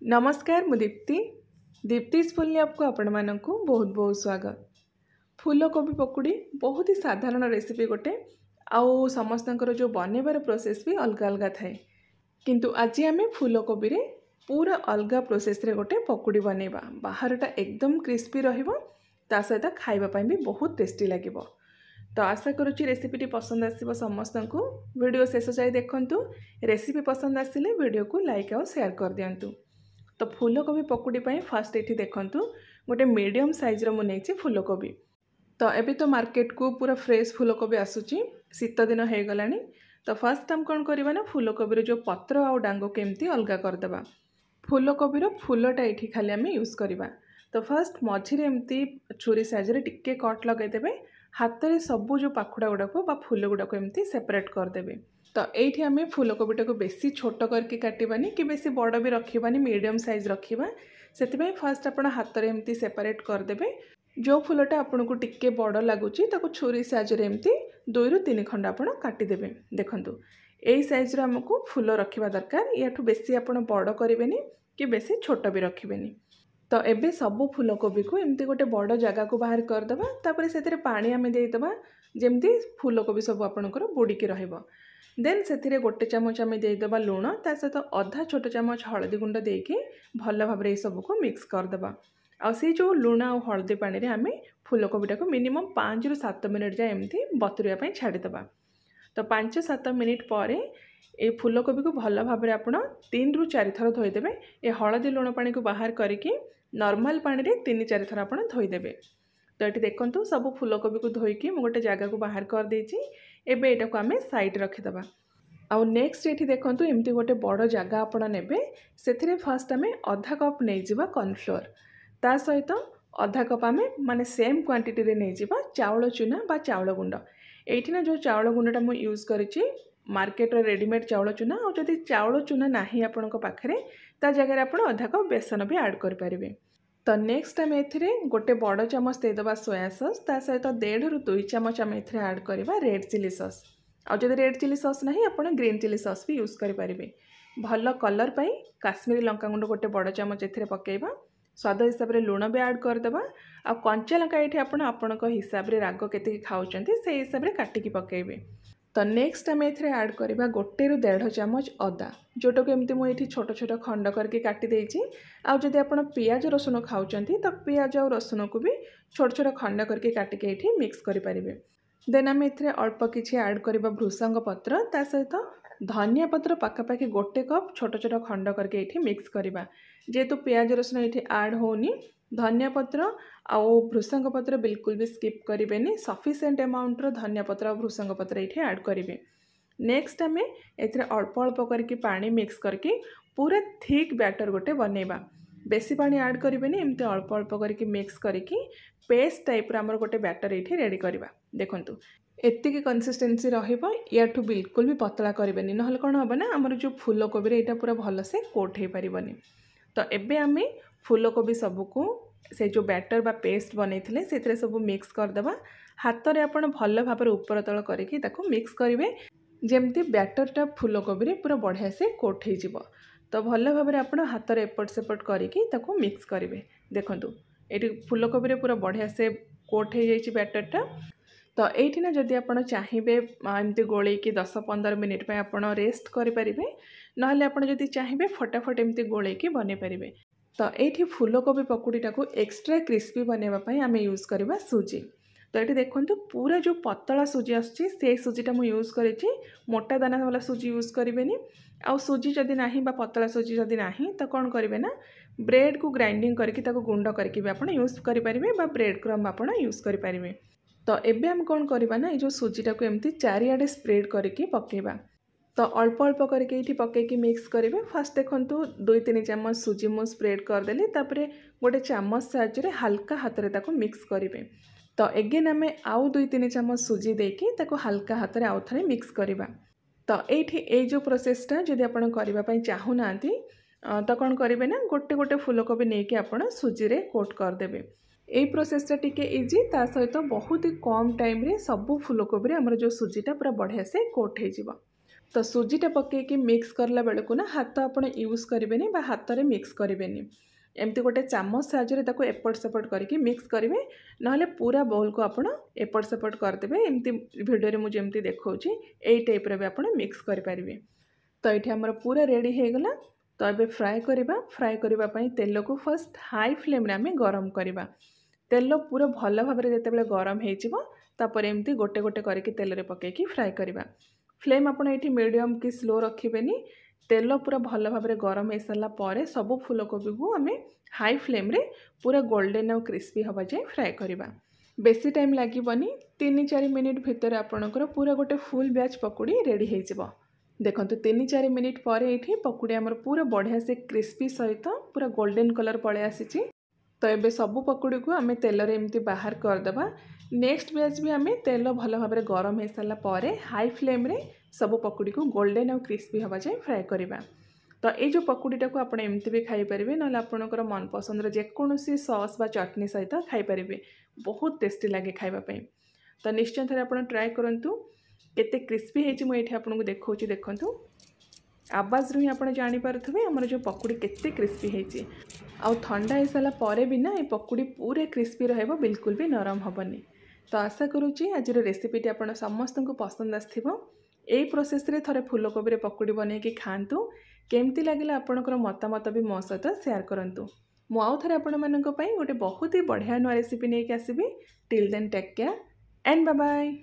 नमस्कार मु दीप्ति फुल आपको आपण मानक बहुत बहुत स्वागत। फूलकोबी पकुड़ी बहुत ही साधारण रेसिपी गोटे आउ समस्त जो बनइबार प्रोसेस भी अलग अलग थाए किंतु आज आम फूलकोबी रे पूरा अलग प्रोसेस रे गोटे पकुड़ी बनइबा। बाहरटा एकदम क्रिस्पी रहिबो ता सहित खाइबा भी बहुत टेस्टी लगिबो। तो आशा करुच्ची रेसिपीटी पसंद आसिबो समस्तंकु। वीडियो शेष जाए देखंतु। रेसिपी पसंद आसिले वीडियो को लाइक और शेयर कर दियंतु। तो फूलकोबी पकुड़ी पाई फास्ट एठी देखंतु गोटे मीडियम साइज रो मु नेछि फूलकोबी। तो एबे तो मार्केट को पूरा फ्रेश फूलकोबी आसुची, शीत दिन हो गलानी। तो फर्स्ट हम कौन करवा ना फूलकोबी जो पत्र आउ डांग केमती अलग करदेबा। फूलकोबी फूलटा ये खाली आम यूज करवा। तो फर्स्ट मझिरे एमती छुरी साइज रे टिके कट लगेदेवे। हाथ में सबू जो पाखुड़ा गुड़ाक फूल गुड़ाक एमती सेपरेट करदेवे। तो ये आम फूलकोबीटा को बेसी छोट करके काटवानी कि बेसी बड़ भी रखानी, मीडियम साइज रखा। से फर्स्ट आप हाथ में एमती सेपरेट करदेवे। जो फूलटा आपन को टिके बड़ लगुच छुरी साइज रे एमती 2 ରୁ 3 खंड आप काटिदेवे। देखंतु यही साइज रो हमको फूल रखा दरकार। याठू बेसी आप बड़ करेंगे कि बेसी छोट भी रखें। तो एबे सबू फूलकोबी को एमती गोटे बड़ जगह को बाहर करदे। तापर से पानी आम देदेबा जमती फूलकोबी सब आपणकर बुड़ीकी रहिबो। देन से गोटे चामच आम देदेबा लुण, ता सहित अधा छोट चामच हलदी गुंड देके भल भाव में सब को मिक्स करदेबा। आ से जो लुण और हलदी पानी रे आम फूलकोबीटा को मिनिमम 5 ରୁ 7 मिनिट जाए एमती बतुरिया छाड़ीदेबा। तो 5-7 मिनिट पर ये फूलकोबी को भल भाव में आप 3 ରୁ 4 थर धोईदेवे। ये हलदी लुण पानी को बाहर करके नॉर्मल पानी रे 3-4 थर आप धोईदेवे। तो ये देखो सब फूलकोबी को धोईकी मुझे गोटे जगह को बाहर कर देछि। एबे एटा को आम साइड रखीदबा। आउ नेक्स्ट ये देखो एमती गोटे बड़ जगह आप नेबे। से फर्स्ट आम आधा कप नहीं जावा कॉर्नफ्लोर, ता सहित आधा कप आम माने सेम क्वांटिटी रे नहीं जावा चाउल चूना बा चाउल गुंड। एठी ना जो चाउल गुंडटा मु यूज करिछि मार्केट रे रेडीमेड चाउल चूना। और जदि चाउल चूना नाही आपनक पाखरे ता जगह आप आधा कप बेसन भी ऐड कर पारिबे। तो नेक्स्ट आम एथिरे गोटे बड़ चामच देदेबा सोया सॉस, ता सहित 1.5 ରୁ 2 चामच आम एथिरे ऐड करबा रेड चिली सॉस। और जदि रेड चिली सॉस नहीं आप ग्रीन चिली सॉस भी यूज करें। भल कलर पाई काश्मीरी लंका गुंड गोटे बड़ चामच एथिरे पकेबा। स्वाद हिसाब से लुण भी ऐड करदेबा। आ कंचा लंका ये आपण हिसाब से राग केते खाउचंती से हिसाब से काटिकी पकेबे। तो नेक्स्ट आम एथिरे ऐड करबा 1 ରୁ 1.5 चामच अदा, जोटा को एमती मुझे छोट छोट खंड करके काटी देछि। आ जदि आपण पियाज रसुण खाउचंती तो पियाज और रसुण को भी छोट छोट खंड करके काटिके एठी मिक्स करि परिबे। देन आम एथिरे अल्प किछि ऐड करबा भृषंग पत्र, ता सहित धनिया पत्र पाखापाखि 1 कप छोट छोट खंड करके एठी मिक्स करबा। जेहेतु पियाज रसुण एठी ऐड होनी, धनिया पत्र आउ भृषंग पत्र बिल्कुल भी स्किप करेंगे। सफिशिएंट अमाउंट रो धनिया पत्र और भृषंग पत्र ये ऐड करेंगे। नेक्स्ट आम एथिरे अल्प अल्प करके पानी मिक्स करके पूरा थिक बैटर गोटे बनइबा। बेसी पानी ऐड करेंगे, एमती अल्प अल्प करके मिक्स करके पेस्ट टाइप आमर गोटे बैटर ये रेडी करवा। देखंतु एतिकी कंसिस्टेंसी रहिबो। याठू बिल्कुल भी पतला करेंगे, नहले कौन हम ना आमर जो फूलकोबी ये पूरा भल से कोट हो पारबनी। तो एबे आम फूलकोबी सबको से जो बैटर बा पेस्ट बनई से सब मिक्स करदेबा। हाथ में आप भल भाव में ऊपर तल करके मिक्स करेंगे जमती बैटरटा फूलकोबी पूरा बढ़िया से कोट हो। तो भल भाव में आप हाथ में एपट सेपट करके मिक्स करेंगे। देखो ये फूलकोबी पूरा बढ़िया से कोट हो जाइए बैटरटा। तो ये ना जदि आप चाहिए एमती गोल 10-15 मिनिट पे आप रेस्ट करें, ना आप चाहिए फटाफट एमती गोल बन पारे। तो ये फूलकोबी पकुड़ीटा को एक्स्ट्रा क्रिस्पी बनवाई आम यूज करवा सूजी। तो ये देखो पूरा जो पतला सूजी आसे सूजीटा मुझे यूज कर मोटा दाना वाला सूजी यूज करेंगे। आउ सूजी जदि नहीं बा पतला सूजी जदि नहीं तो कौन करेंगे ना ब्रेड को ग्राइंडिंग करके गुंड करके भी आप यूज करेंगे बा ब्रेड क्रम्ब आप यूज करेंगे। तो एबे हम कौन करवा ना ये सूजीटा को एमती चारिआडे स्प्रेड करके पकेबा। तो अल्प अल्प करके ये पकईकी मिक्स करेंगे। फास्ट देखो 2-3 चामच सूजी मु स्प्रेड करदेली, तापर गोटे चामच साहाଯ୍य हल्का हाथ में मिक्स करेंगे। तो एगेन आम आउ 2-3 चामच सूजी देकी हल्का हाथ में आउ थे मिक्स करवा। तो ये जो प्रोसेसटा जदि आप करने चाहूना तो कौन करेंगे ना गोटे गोटे फूलकोबी नहीं कि आप सूजी रे कोट करदेवे। ये प्रोसेसटा टिके इजी, ता सहित बहुत ही कम टाइम रे सब फूलकोबी आमर जो सूजीटा पूरा बढ़िया से कोट हो। तो सुजीटा पकईकि मिक्स करला बेलू ना हाथ आपड़ यूज करेंगे हाथ में मिक्स करेंगे एमती गोटे चामच साहाଯ୍य ताको एपट सेपट करके मिक्स करेंगे ना पूरा बोल को आप एपट सेपट करदे एमती वीडियो मुझे एमती देखा यही टाइप भी आप मिक्स करेंगे। तो ये आमर पूरा रेडी हो गला। तो ये फ्राए करवा फ्राए करने तेल को फर्स्ट हाई फ्लेम रे आम गरम करवा तेल पूरा भल भाव में जिते गरम होपर एमती गोटे गोटे करके तेल रे पकईकि फ्राए करवा। फ्लेम आपड़ ये मीडियम कि स्लो रखें तेल पूरा भल भाव में गरम हो सारापर सब फूलकोबी को आम हाई फ्लेम रे पूरा गोल्डन और क्रिस्पी हवा जाए फ्राए करवा। बेसी टाइम लगे 3-4 मिनिट भितर आपणकर पूरा गोटे फुल बैच पकुड़ी रेडी हो। देखो 3-4 मिनिट पर ये पकुड़ी आमर पूरा बढ़िया से क्रिस्पी सहित पूरा गोल्डन कलर पलि आसी। तो ये सब पकुड़ी को आम तेल एमती बाहर करदे। नेक्स्ट बैच भी आम तेल भल भाव में गरम हो सारापर हाई फ्लेम रे सब पकुड़ी को गोल्डन और क्रिस्पी हवा जाए फ्राए करवा। तो ये जो पकुड़ीटा को आप एमती भी खाईपर ना आपंकर मनपसंद जेकोसी सॉस बा चटनी सहित खाईपर बहुत टेस्टी लगे खावाई। तो निश्चय थे आप ट्राए करूँ केते क्रिस्पी होती आपको देखा देखूँ आवाज रू ही आप जानीपे आमर जो पकुड़ी केते क्रिस्पी होती आउ ठंडा हो सारापर भी ना ये पकुड़ी पूरे क्रिस्पी रहिबो बिल्कुल भी नरम हेनी। तो आशा करुँची आज रेसिपीटी आप समस्त को पसंद आसथिबो। यही प्रोसेस रे थरे फूलकोबी पकुड़ी बनैकी खातु केमती लगे आपणकर मतामत भी मो सहित शेयर करूँ। मु आउ थे आपण गोटे बहुत ही बढ़िया नुआ रेसिपी नहीं आसबि। Till then take care and bye bye.